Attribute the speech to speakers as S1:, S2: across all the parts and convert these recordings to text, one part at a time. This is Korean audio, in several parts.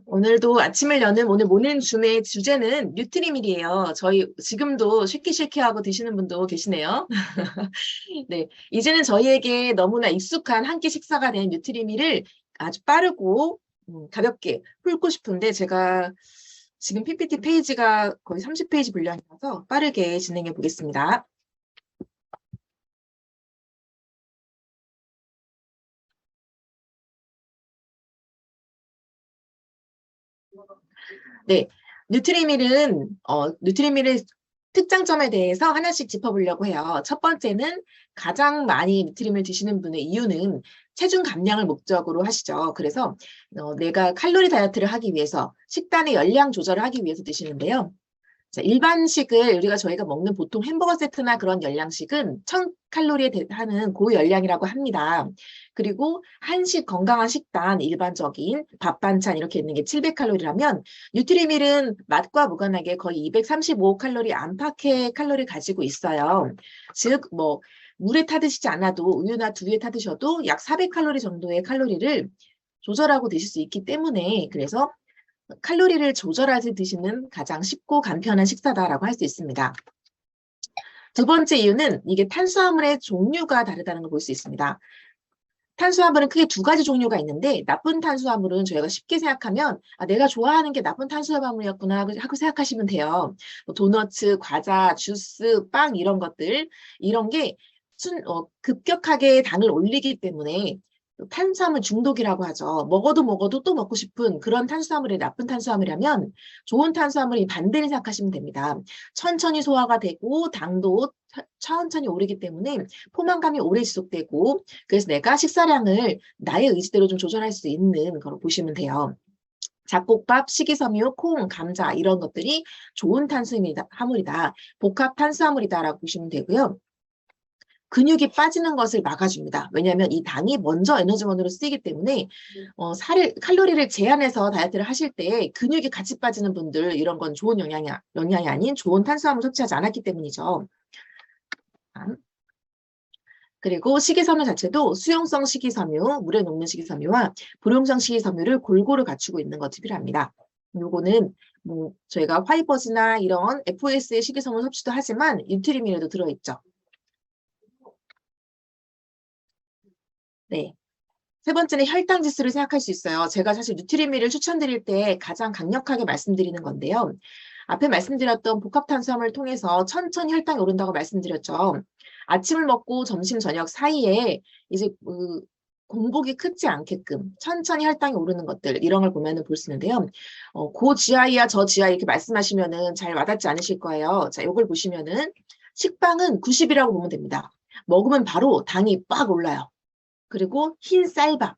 S1: 오늘도 아침을 여는 오늘 모닝 줌의 주제는 뉴트리밀이에요. 저희 지금도 쉐키쉐키 하고 드시는 분도 계시네요. 네, 이제는 저희에게 너무나 익숙한 한 끼 식사가 된 뉴트리밀을 아주 빠르고 가볍게 훑고 싶은데 제가 지금 PPT 페이지가 거의 30페이지 분량이라서 빠르게 진행해 보겠습니다. 네, 뉴트리밀의 특장점에 대해서 하나씩 짚어보려고 해요. 첫 번째는 가장 많이 뉴트리밀 드시는 분의 이유는 체중 감량을 목적으로 하시죠. 그래서 내가 칼로리 다이어트를 하기 위해서 식단의 열량 조절을 하기 위해서 드시는데요. 자, 일반식을 저희가 먹는 보통 햄버거 세트나 그런 열량식은 1000칼로리에 하는 고열량이라고 합니다. 그리고 한식 건강한 식단 일반적인 밥 반찬 이렇게 있는 게 700칼로리라면 뉴트리밀은 맛과 무관하게 거의 235칼로리 안팎의 칼로리 가지고 있어요. 즉 물에 타드시지 않아도 우유나 두유에 타드셔도 약 400칼로리 정도의 칼로리를 조절하고 드실 수 있기 때문에 그래서 칼로리를 조절해서 드시는 가장 쉽고 간편한 식사다라고 할 수 있습니다. 두 번째 이유는 이게 탄수화물의 종류가 다르다는 걸 볼 수 있습니다. 탄수화물은 크게 두 가지 종류가 있는데 나쁜 탄수화물은 저희가 쉽게 생각하면 내가 좋아하는 게 나쁜 탄수화물이었구나 하고 생각하시면 돼요. 도너츠, 과자, 주스, 빵 이런 것들 이런 게 급격하게 당을 올리기 때문에 탄수화물 중독이라고 하죠. 먹어도 또 먹고 싶은 그런 탄수화물이 나쁜 탄수화물이라면 좋은 탄수화물이 반대를 생각하시면 됩니다. 천천히 소화가 되고 당도 천천히 오르기 때문에 포만감이 오래 지속되고 그래서 내가 식사량을 나의 의지대로 좀 조절할 수 있는 걸 보시면 돼요. 잡곡밥, 식이섬유, 콩, 감자 이런 것들이 좋은 탄수화물이다. 복합 탄수화물이다라고 보시면 되고요. 근육이 빠지는 것을 막아줍니다. 왜냐하면 이 당이 먼저 에너지원으로 쓰이기 때문에 칼로리를 제한해서 다이어트를 하실 때 근육이 같이 빠지는 분들 이런 건 좋은 영향이 아닌 좋은 탄수화물 섭취하지 않았기 때문이죠. 그리고 식이섬유 자체도 수용성 식이섬유, 물에 녹는 식이섬유와 불용성 식이섬유를 골고루 갖추고 있는 것이 필요합니다. 요거는 저희가 화이버즈나 이런 FOS의 식이섬유 섭취도 하지만 뉴트리밀에도 들어있죠. 네. 세 번째는 혈당 지수를 생각할 수 있어요. 제가 사실 뉴트리밀을 추천드릴 때 가장 강력하게 말씀드리는 건데요. 앞에 말씀드렸던 복합탄수화물을 통해서 천천히 혈당이 오른다고 말씀드렸죠. 아침을 먹고 점심, 저녁 사이에 이제 공복이 크지 않게끔 천천히 혈당이 오르는 것들 이런 걸 보면은 볼 수 있는데요. 고 GI야 저 GI 이렇게 말씀하시면은 잘 와닿지 않으실 거예요. 자, 이걸 보시면은 식빵은 90이라고 보면 됩니다. 먹으면 바로 당이 빡 올라요. 그리고 흰 쌀밥,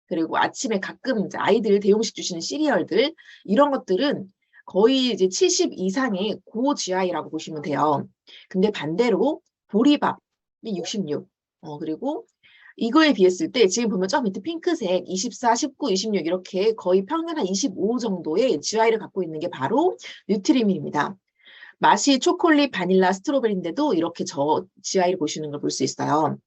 S1: 그리고 아침에 가끔 이제 아이들 대용식 주시는 시리얼들 이런 것들은 거의 이제 70 이상의 고 GI라고 보시면 돼요. 근데 반대로 보리밥이 66. 그리고 이거에 비했을 때 지금 보면 저 밑에 핑크색 24, 19, 26 이렇게 거의 평균 한 25 정도의 GI를 갖고 있는 게 바로 뉴트리밀입니다. 맛이 초콜릿, 바닐라, 스트로베리인데도 이렇게 저 GI를 보시는 걸 볼 수 있어요.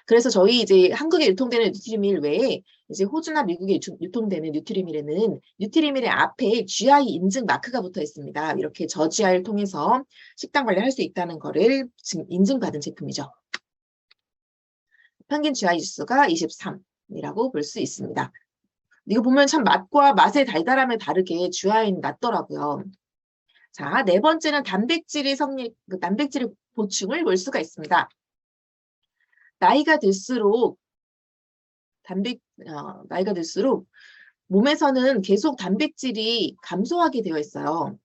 S1: 그래서 저희 이제 한국에 유통되는 뉴트리밀 외에 이제 호주나 미국에 유통되는 뉴트리밀에는 뉴트리밀의 앞에 GI 인증 마크가 붙어 있습니다. 이렇게 저 GI를 통해서 식단 관리를 할 수 있다는 거를 지금 인증받은 제품이죠. 평균 GI 지수가 23이라고 볼 수 있습니다. 이거 보면 참 맛과 맛의 달달함에 다르게 GI는 낮더라고요. 자, 네 번째는 단백질 보충을 볼 수가 있습니다. 나이가 들수록 몸에서는 계속 단백질이 감소하게 되어 있어요.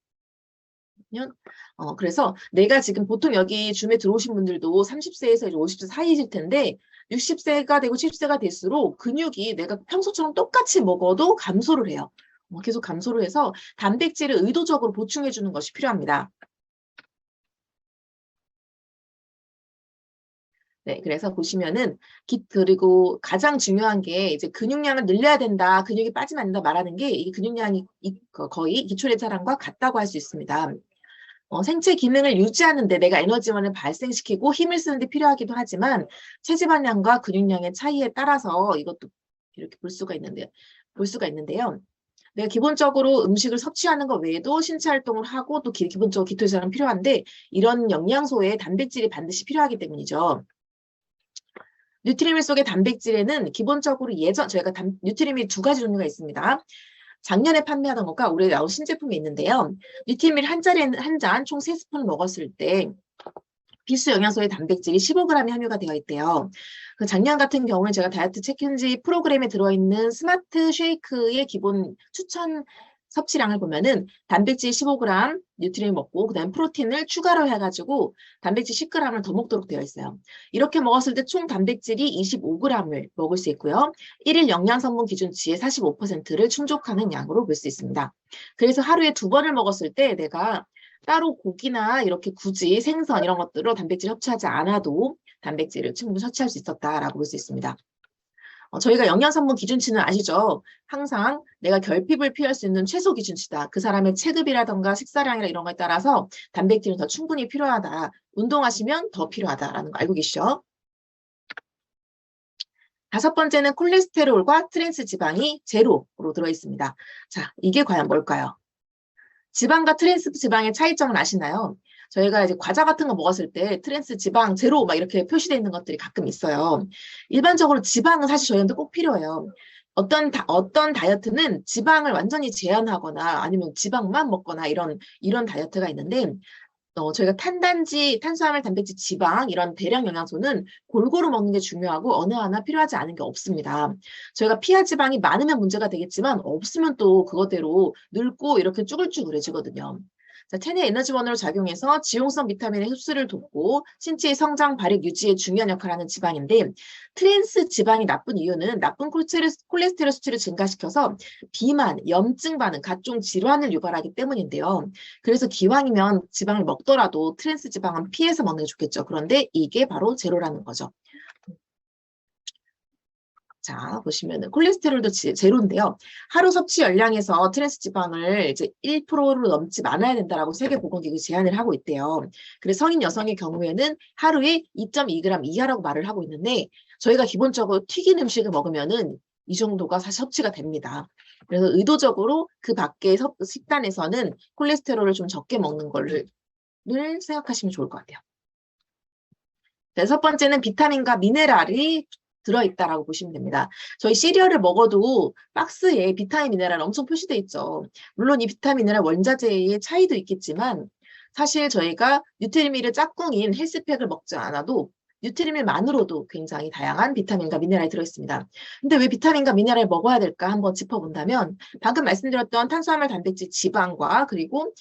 S1: 그래서 내가 지금 보통 여기 줌에 들어오신 분들도 30세에서 50세 사이실 텐데 60세가 되고 70세가 될수록 근육이 내가 평소처럼 똑같이 먹어도 감소를 해요. 계속 감소를 해서 단백질을 의도적으로 보충해 주는 것이 필요합니다. 네, 그래서 보시면은 그리고 가장 중요한 게 이제 근육량을 늘려야 된다, 근육이 빠지면 안 된다 말하는 게 이 근육량이 거의 기초대사량과 같다고 할 수 있습니다. 생체 기능을 유지하는데 내가 에너지원을 발생시키고 힘을 쓰는데 필요하기도 하지만 체지방량과 근육량의 차이에 따라서 이것도 이렇게 볼 수가 있는데요. 내가 기본적으로 음식을 섭취하는 것 외에도 신체 활동을 하고 또 기본적으로 기토해소는 필요한데 이런 영양소에 단백질이 반드시 필요하기 때문이죠. 뉴트리밀 속의 단백질에는 기본적으로 저희가 뉴트리밀 두 가지 종류가 있습니다. 작년에 판매하던 것과 올해 나온 신제품이 있는데요. 뉴트리밀 한 잔 총 3스푼 먹었을 때 필수 영양소의 단백질이 15g이 함유가 되어 있대요. 그 작년 같은 경우는 제가 다이어트 체크인지 프로그램에 들어있는 스마트 쉐이크의 기본 추천 섭취량을 보면은 단백질 15g 뉴트리를 먹고 그다음 프로틴을 추가로 해가지고 단백질 10g을 더 먹도록 되어 있어요. 이렇게 먹었을 때 총 단백질이 25g을 먹을 수 있고요. 1일 영양성분 기준치의 45%를 충족하는 양으로 볼 수 있습니다. 그래서 하루에 2번을 먹었을 때 내가 따로 고기나 이렇게 굳이 생선 이런 것들로 단백질 섭취하지 않아도 단백질을 충분히 섭취할 수 있었다라고 볼 수 있습니다. 저희가 영양성분 기준치는 아시죠? 항상 내가 결핍을 피할 수 있는 최소 기준치다. 그 사람의 체급이라던가 식사량이나 이런 거에 따라서 단백질은 더 충분히 필요하다. 운동하시면 더 필요하다라는 거 알고 계시죠? 5번째는 콜레스테롤과 트랜스 지방이 제로로 들어있습니다. 자, 이게 과연 뭘까요? 지방과 트랜스 지방의 차이점을 아시나요? 저희가 이제 과자 같은 거 먹었을 때 트랜스 지방 제로 막 이렇게 표시되어 있는 것들이 가끔 있어요. 일반적으로 지방은 사실 저희한테 꼭 필요해요. 어떤 다이어트는 지방을 완전히 제한하거나 아니면 지방만 먹거나 이런 다이어트가 있는데 저희가 탄수화물, 단백질, 지방 이런 대량 영양소는 골고루 먹는 게 중요하고 어느 하나 필요하지 않은 게 없습니다. 저희가 피하 지방이 많으면 문제가 되겠지만 없으면 또 그것대로 늙고 이렇게 쭈글쭈글해지거든요. 자, 체내 에너지원으로 작용해서 지용성 비타민의 흡수를 돕고 신체의 성장, 발육, 유지에 중요한 역할을 하는 지방인데 트랜스 지방이 나쁜 이유는 나쁜 콜레스테롤 수치를 증가시켜서 비만, 염증 반응, 각종 질환을 유발하기 때문인데요. 그래서 기왕이면 지방을 먹더라도 트랜스 지방은 피해서 먹는 게 좋겠죠. 그런데 이게 바로 제로라는 거죠. 자, 보시면은 콜레스테롤도 제로인데요. 하루 섭취 열량에서 트랜스 지방을 이제 1%로 넘지 않아야 된다라고 세계보건기구 제한을 하고 있대요. 그래서 성인 여성의 경우에는 하루에 2.2g 이하라고 말을 하고 있는데 저희가 기본적으로 튀긴 음식을 먹으면은 이 정도가 사실 섭취가 됩니다. 그래서 의도적으로 그 밖의 식단에서는 콜레스테롤을 좀 적게 먹는 거를 생각하시면 좋을 것 같아요. 6번째는 비타민과 미네랄이 들어있다라고 보시면 됩니다. 저희 시리얼을 먹어도 박스에 비타민, 미네랄 엄청 표시돼 있죠. 물론 이 비타민, 미네랄 원자재의 차이도 있겠지만 사실 저희가 뉴트리밀의 짝꿍인 헬스팩을 먹지 않아도 뉴트리밀만으로도 굉장히 다양한 비타민과 미네랄이 들어있습니다. 근데 왜 비타민과 미네랄을 먹어야 될까 한번 짚어본다면 방금 말씀드렸던 탄수화물, 단백질, 지방과 그리고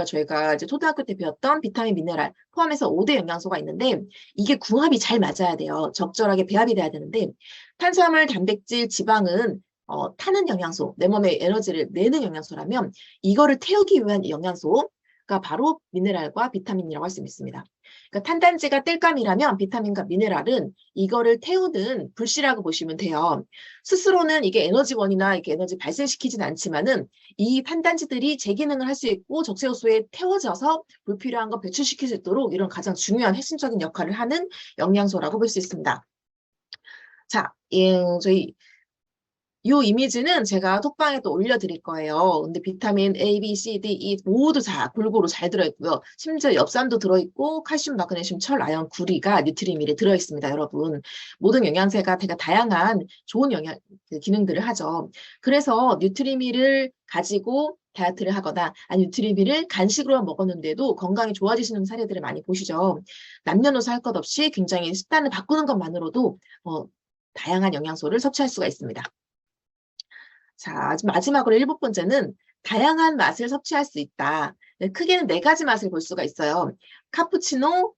S1: 저희가 이제 초등학교 때 배웠던 비타민, 미네랄 포함해서 5대 영양소가 있는데 이게 궁합이 잘 맞아야 돼요. 적절하게 배합이 돼야 되는데 탄수화물, 단백질, 지방은 타는 영양소, 내 몸에 에너지를 내는 영양소라면 이거를 태우기 위한 영양소가 바로 미네랄과 비타민이라고 할 수 있습니다. 그러니까 탄단지가 땔감이라면 비타민과 미네랄은 이거를 태우는 불씨라고 보시면 돼요. 스스로는 이게 에너지원이나 이렇게 에너지 발생시키진 않지만은 이 탄단지들이 제 기능을 할 수 있고 적재호수에 태워져서 불필요한 거 배출시킬 수 있도록 이런 가장 중요한 핵심적인 역할을 하는 영양소라고 볼 수 있습니다. 자, 저희 이 이미지는 제가 톡방에 또 올려드릴 거예요. 근데 비타민 A, B, C, D, E 모두 골고루 잘 들어있고요. 심지어 엽산도 들어있고 칼슘, 마그네슘, 철, 아연, 구리가 뉴트리밀에 들어있습니다, 여러분. 모든 영양제가 되게 다양한 좋은 기능들을 하죠. 그래서 뉴트리밀을 가지고 다이어트를 하거나 아니 뉴트리밀을 간식으로만 먹었는데도 건강이 좋아지시는 사례들을 많이 보시죠. 남녀노소 할 것 없이 굉장히 식단을 바꾸는 것만으로도 다양한 영양소를 섭취할 수가 있습니다. 자, 마지막으로 7번째는 다양한 맛을 섭취할 수 있다. 크게는 4가지 맛을 볼 수가 있어요. 카푸치노,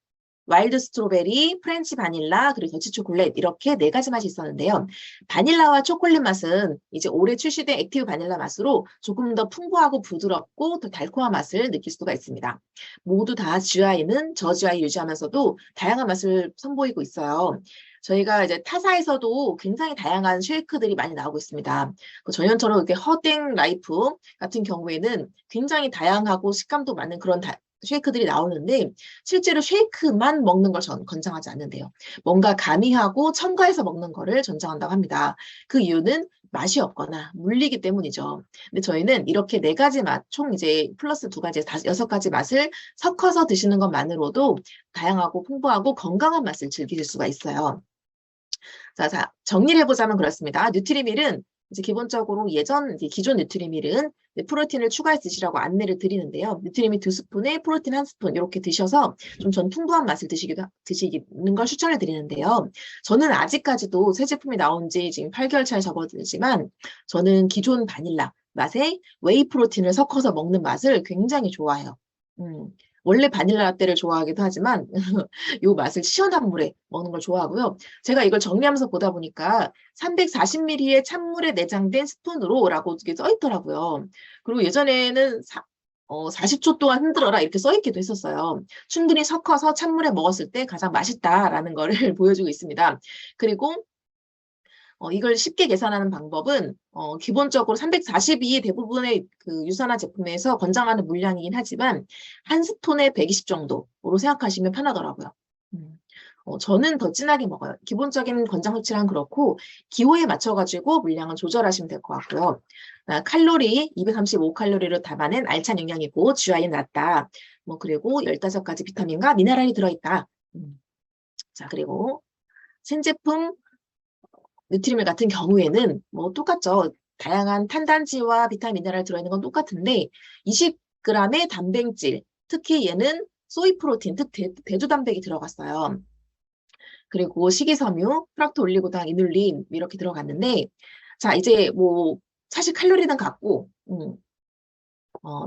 S1: 와일드 스트로베리, 프렌치 바닐라, 그리고 더치 초콜릿 이렇게 4가지 맛이 있었는데요. 바닐라와 초콜릿 맛은 이제 올해 출시된 액티브 바닐라 맛으로 조금 더 풍부하고 부드럽고 더 달콤한 맛을 느낄 수가 있습니다. 모두 다 GI는 저GI 유지하면서도 다양한 맛을 선보이고 있어요. 저희가 이제 타사에서도 굉장히 다양한 쉐이크들이 많이 나오고 있습니다. 전현처럼 이렇게 허땡 라이프 같은 경우에는 굉장히 다양하고 식감도 많은 그런 쉐이크들이 나오는데 실제로 쉐이크만 먹는 걸 전 권장하지 않는데요. 뭔가 가미하고 첨가해서 먹는 거를 권장한다고 합니다. 그 이유는 맛이 없거나 물리기 때문이죠. 근데 저희는 이렇게 네 가지 맛, 총 이제 플러스 두 가지, 여섯 가지 맛을 섞어서 드시는 것만으로도 다양하고 풍부하고 건강한 맛을 즐기실 수가 있어요. 자, 정리를 해보자면 그렇습니다. 뉴트리밀은 이제 기본적으로 기존 뉴트리밀은 프로틴을 추가해서 드시라고 안내를 드리는데요. 뉴트리밀 2스푼에 프로틴 1스푼 이렇게 드셔서 좀 전 풍부한 맛을 드시는 걸 추천을 드리는데요. 저는 아직까지도 새 제품이 나온 지 지금 8개월 차에 접어들지만 저는 기존 바닐라 맛에 웨이 프로틴을 섞어서 먹는 맛을 굉장히 좋아해요. 원래 바닐라 라떼를 좋아하기도 하지만 요 맛을 시원한 물에 먹는 걸 좋아하고요. 제가 이걸 정리하면서 보다 보니까 340ml의 찬물에 내장된 스푼으로 라고 이렇게 써 있더라고요. 그리고 예전에는 40초 동안 흔들어라 이렇게 써 있기도 했었어요. 충분히 섞어서 찬물에 먹었을 때 가장 맛있다라는 거를 보여주고 있습니다. 그리고 이걸 쉽게 계산하는 방법은 기본적으로 342의 대부분의 그 유산화 제품에서 권장하는 물량이긴 하지만 한 스푼에 120 정도로 생각하시면 편하더라고요. 저는 더 진하게 먹어요. 기본적인 권장 수치랑 그렇고 기호에 맞춰가지고 물량을 조절하시면 될 것 같고요. 칼로리 235칼로리로 담아낸 알찬 영양이고 GI는 낮다. 그리고 15가지 비타민과 미네랄이 들어있다. 자, 그리고 신제품 뉴트리밀 같은 경우에는 똑같죠. 다양한 탄단지와 비타민 미네랄 들어있는 건 똑같은데 20g의 단백질, 특히 얘는 소이 프로틴, 즉 대두 단백이 들어갔어요. 그리고 식이섬유, 프락토 올리고당, 이눌린 이렇게 들어갔는데 자 이제 사실 칼로리는 같고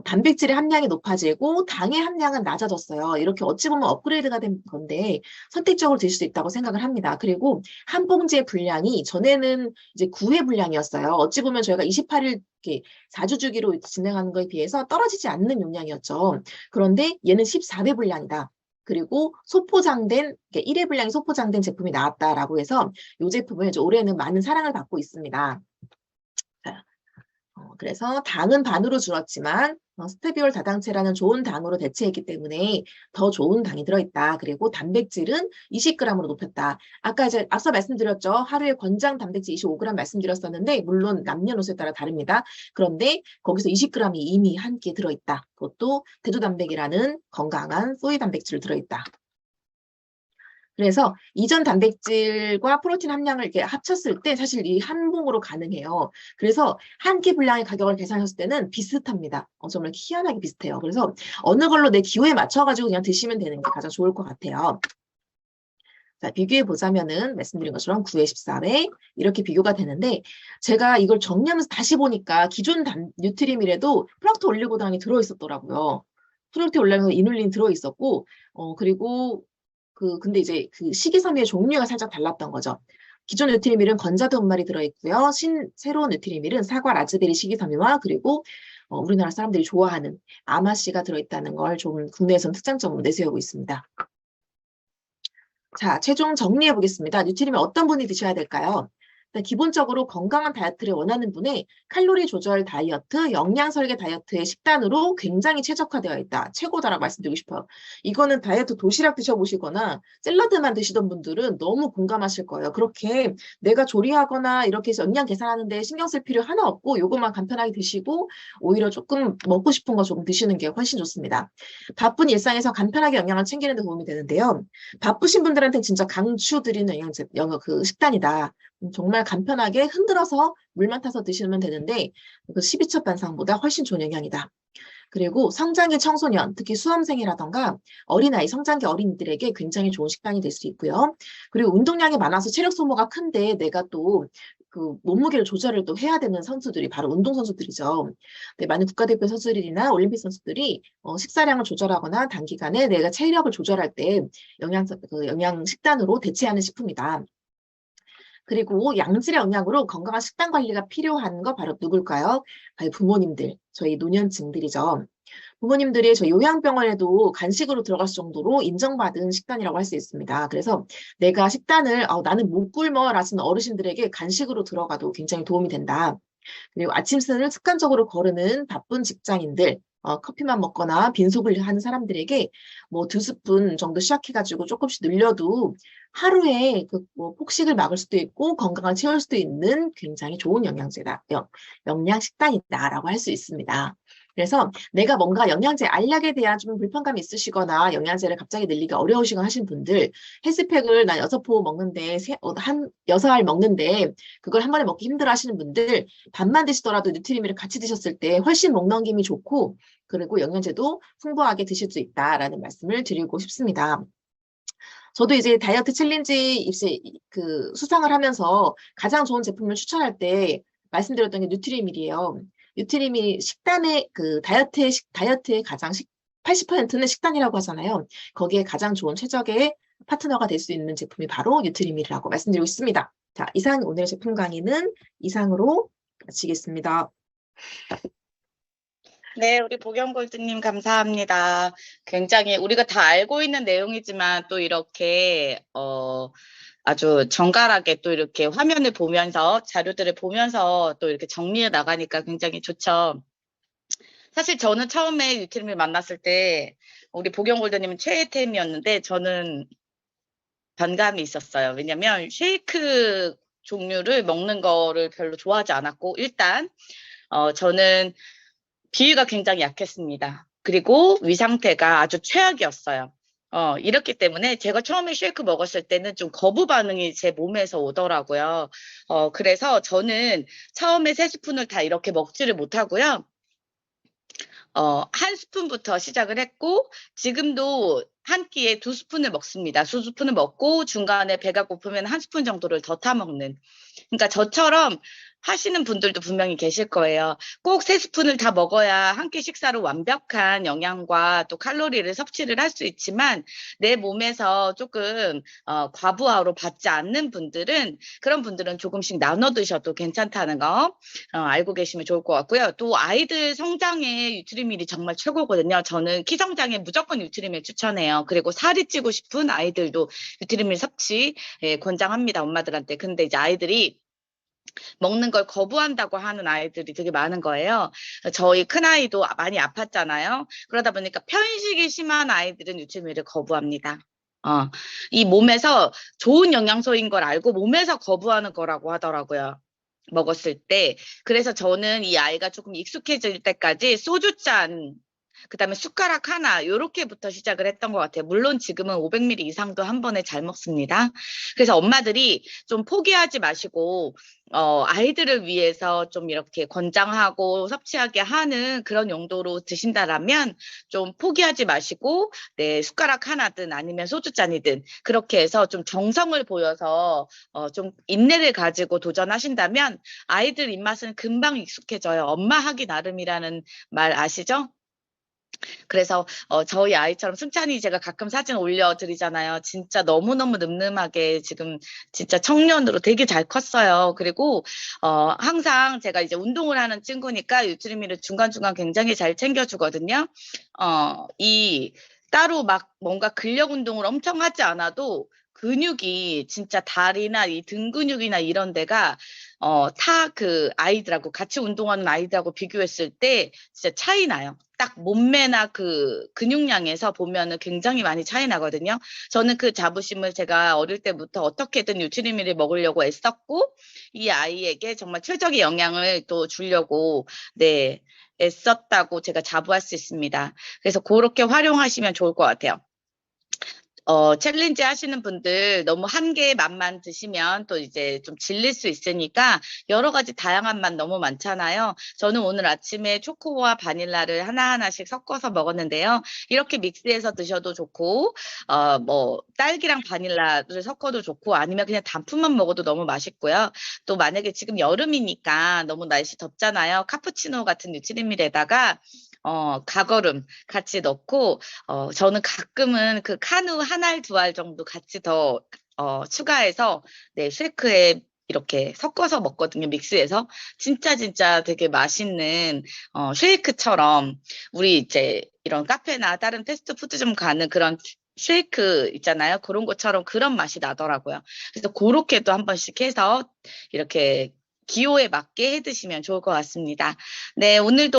S1: 단백질의 함량이 높아지고 당의 함량은 낮아졌어요. 이렇게 어찌 보면 업그레이드가 된 건데 선택적으로 드실 수 있다고 생각을 합니다. 그리고 한 봉지의 분량이 전에는 이제 9회 분량이었어요. 어찌 보면 저희가 28일 이렇게 4주 주기로 진행하는 거에 비해서 떨어지지 않는 용량이었죠. 그런데 얘는 14회 분량이다. 그리고 소포장된 1회 분량이 소포장된 제품이 나왔다라고 해서 이 제품을 올해는 많은 사랑을 받고 있습니다. 자, 그래서 당은 반으로 줄었지만 스테비올 다당체라는 좋은 당으로 대체했기 때문에 더 좋은 당이 들어있다. 그리고 단백질은 20g으로 높였다. 아까 이제 앞서 말씀드렸죠. 하루에 권장 단백질 25g 말씀드렸었는데 물론 남녀노소에 따라 다릅니다. 그런데 거기서 20g이 이미 한 끼 들어있다. 그것도 대두단백이라는 건강한 소이 단백질을 들어있다. 그래서 이전 단백질과 프로틴 함량을 이렇게 합쳤을 때 사실 이 한 봉으로 가능해요. 그래서 한 끼 분량의 가격을 계산했을 때는 비슷합니다. 정말 희한하게 비슷해요. 그래서 어느 걸로 내 기호에 맞춰가지고 그냥 드시면 되는 게 가장 좋을 것 같아요. 자, 비교해 보자면은 말씀드린 것처럼 9회 14회 이렇게 비교가 되는데 제가 이걸 정리하면서 다시 보니까 기존 뉴트리밀에도 프락토 올리고당이 들어있었더라고요. 프락토 올리고당 이눌린 들어있었고 그리고 근데 이제 그 식이섬유의 종류가 살짝 달랐던 거죠. 기존 뉴트리밀은 건자드 분말이 들어있고요. 새로운 뉴트리밀은 사과, 라즈베리 식이섬유와 그리고 우리나라 사람들이 좋아하는 아마씨가 들어있다는 걸 좀 국내에서는 특장점으로 내세우고 있습니다. 자, 최종 정리해 보겠습니다. 뉴트리밀 어떤 분이 드셔야 될까요? 기본적으로 건강한 다이어트를 원하는 분의 칼로리 조절 다이어트, 영양 설계 다이어트의 식단으로 굉장히 최적화되어 있다. 최고다라고 말씀드리고 싶어요. 이거는 다이어트 도시락 드셔보시거나 샐러드만 드시던 분들은 너무 공감하실 거예요. 그렇게 내가 조리하거나 이렇게 해서 영양 계산하는데 신경 쓸 필요 하나 없고 요것만 간편하게 드시고 오히려 조금 먹고 싶은 거 조금 드시는 게 훨씬 좋습니다. 바쁜 일상에서 간편하게 영양을 챙기는 데 도움이 되는데요. 바쁘신 분들한테 진짜 강추드리는 식단이다. 정말 간편하게 흔들어서 물만 타서 드시면 되는데 그 12첩 반상보다 훨씬 좋은 영양이다. 그리고 성장기 청소년, 특히 수험생이라던가 어린아이, 성장기 어린이들에게 굉장히 좋은 식단이 될 수 있고요. 그리고 운동량이 많아서 체력 소모가 큰데 내가 또 그 몸무게를 조절을 또 해야 되는 선수들이 바로 운동선수들이죠. 네, 많은 국가대표 선수들이나 올림픽 선수들이 식사량을 조절하거나 단기간에 내가 체력을 조절할 때 영양 식단으로 대체하는 식품이다. 그리고 양질의 영양으로 건강한 식단 관리가 필요한 거 바로 누굴까요? 바로 부모님들, 저희 노년층들이죠. 부모님들이 저희 요양병원에도 간식으로 들어갈 정도로 인정받은 식단이라고 할 수 있습니다. 그래서 내가 식단을 나는 못 굶어 라시는 어르신들에게 간식으로 들어가도 굉장히 도움이 된다. 그리고 아침을 습관적으로 거르는 바쁜 직장인들, 커피만 먹거나 빈속을 하는 사람들에게 뭐 2스푼 정도 시작해가지고 조금씩 늘려도 하루에 뭐 폭식을 막을 수도 있고 건강을 채울 수도 있는 굉장히 좋은 영양제다, 영양식단이다라고 할 수 있습니다. 그래서 내가 뭔가 영양제 알약에 대한 좀 불편감이 있으시거나 영양제를 갑자기 늘리기 어려우시거나 하신 분들, 헬스팩을 난 6포 먹는데, 한 6알 먹는데, 그걸 한 번에 먹기 힘들어 하시는 분들, 반만 드시더라도 뉴트리미를 같이 드셨을 때 훨씬 목 넘김이 좋고, 그리고 영양제도 풍부하게 드실 수 있다라는 말씀을 드리고 싶습니다. 저도 이제 다이어트 챌린지 수상을 하면서 가장 좋은 제품을 추천할 때 말씀드렸던 게 뉴트리밀이에요. 뉴트리밀 식단의 다이어트의 가장 80%는 식단이라고 하잖아요. 거기에 가장 좋은 최적의 파트너가 될 수 있는 제품이 바로 뉴트리밀이라고 말씀드리고 있습니다. 자, 이상 오늘 제품 강의는 이상으로 마치겠습니다.
S2: 네, 우리 보경골드님 감사합니다. 굉장히 우리가 다 알고 있는 내용이지만 또 이렇게 아주 정갈하게 또 이렇게 화면을 보면서 자료들을 보면서 또 이렇게 정리해 나가니까 굉장히 좋죠. 사실 저는 처음에 유티름을 만났을 때 우리 보경골드님은 최애템이었는데 저는 반감이 있었어요. 왜냐면 쉐이크 종류를 먹는 거를 별로 좋아하지 않았고 일단 저는 비위가 굉장히 약했습니다. 그리고 위 상태가 아주 최악이었어요. 이렇기 때문에 제가 처음에 쉐이크 먹었을 때는 좀 거부 반응이 제 몸에서 오더라고요. 그래서 저는 처음에 3스푼을 다 이렇게 먹지를 못하고요. 한 스푼부터 시작을 했고, 지금도 한 끼에 2스푼을 먹습니다. 2스푼을 먹고 중간에 배가 고프면 1스푼 정도를 더 타먹는. 그러니까 저처럼 하시는 분들도 분명히 계실 거예요. 꼭 3스푼을 다 먹어야 한 끼 식사로 완벽한 영양과 또 칼로리를 섭취를 할 수 있지만 내 몸에서 조금 과부하로 받지 않는 분들은 그런 분들은 조금씩 나눠 드셔도 괜찮다는 거 알고 계시면 좋을 것 같고요. 또 아이들 성장에 유트리밀이 정말 최고거든요. 저는 키 성장에 무조건 유트리밀 추천해요. 그리고 살이 찌고 싶은 아이들도 유트리밀 섭취 권장합니다. 엄마들한테. 근데 이제 아이들이 먹는 걸 거부한다고 하는 아이들이 되게 많은 거예요. 저희 큰아이도 많이 아팠잖아요. 그러다 보니까 편식이 심한 아이들은 유치밀을 거부합니다. 이 몸에서 좋은 영양소인 걸 알고 몸에서 거부하는 거라고 하더라고요. 먹었을 때. 그래서 저는 이 아이가 조금 익숙해질 때까지 소주잔, 그다음에 숟가락 하나 요렇게부터 시작을 했던 것 같아요. 물론 지금은 500ml 이상도 한 번에 잘 먹습니다. 그래서 엄마들이 좀 포기하지 마시고 아이들을 위해서 좀 이렇게 권장하고 섭취하게 하는 그런 용도로 드신다라면 좀 포기하지 마시고 네, 숟가락 하나든 아니면 소주잔이든 그렇게 해서 좀 정성을 보여서 좀 인내를 가지고 도전하신다면 아이들 입맛은 금방 익숙해져요. 엄마 하기 나름이라는 말 아시죠? 그래서 저희 아이처럼 승찬이 제가 가끔 사진 올려드리잖아요. 진짜 너무너무 늠름하게 지금 진짜 청년으로 되게 잘 컸어요. 그리고 항상 제가 이제 운동을 하는 친구니까 유트리미를 중간중간 굉장히 잘 챙겨주거든요. 따로 막 뭔가 근력 운동을 엄청 하지 않아도 근육이 진짜 다리나 이 등 근육이나 이런 데가 타 그 아이들하고 같이 운동하는 아이들하고 비교했을 때 진짜 차이 나요. 딱 몸매나 그 근육량에서 보면은 굉장히 많이 차이 나거든요. 저는 그 자부심을 제가 어릴 때부터 어떻게든 뉴트리미를 먹으려고 애썼고 이 아이에게 정말 최적의 영양을 또 주려고 네 애썼다고 제가 자부할 수 있습니다. 그래서 그렇게 활용하시면 좋을 것 같아요. 챌린지 하시는 분들 너무 한 개의 맛만 드시면 또 이제 좀 질릴 수 있으니까 여러 가지 다양한 맛 너무 많잖아요. 저는 오늘 아침에 초코와 바닐라를 하나하나씩 섞어서 먹었는데요. 이렇게 믹스해서 드셔도 좋고, 뭐, 딸기랑 바닐라를 섞어도 좋고, 아니면 그냥 단품만 먹어도 너무 맛있고요. 또 만약에 지금 여름이니까 너무 날씨 덥잖아요. 카푸치노 같은 뉴트리밀에다가 가거름 같이 넣고, 저는 가끔은 그 카누 한 알, 2알 정도 같이 더, 추가해서, 네, 쉐이크에 이렇게 섞어서 먹거든요, 믹스해서. 진짜 되게 맛있는, 쉐이크처럼, 우리 이제 이런 카페나 다른 패스트푸드점 가는 그런 쉐이크 있잖아요. 그런 것처럼 그런 맛이 나더라고요. 그래서 그렇게도 한 번씩 해서 이렇게 기호에 맞게 해 드시면 좋을 것 같습니다. 네, 오늘도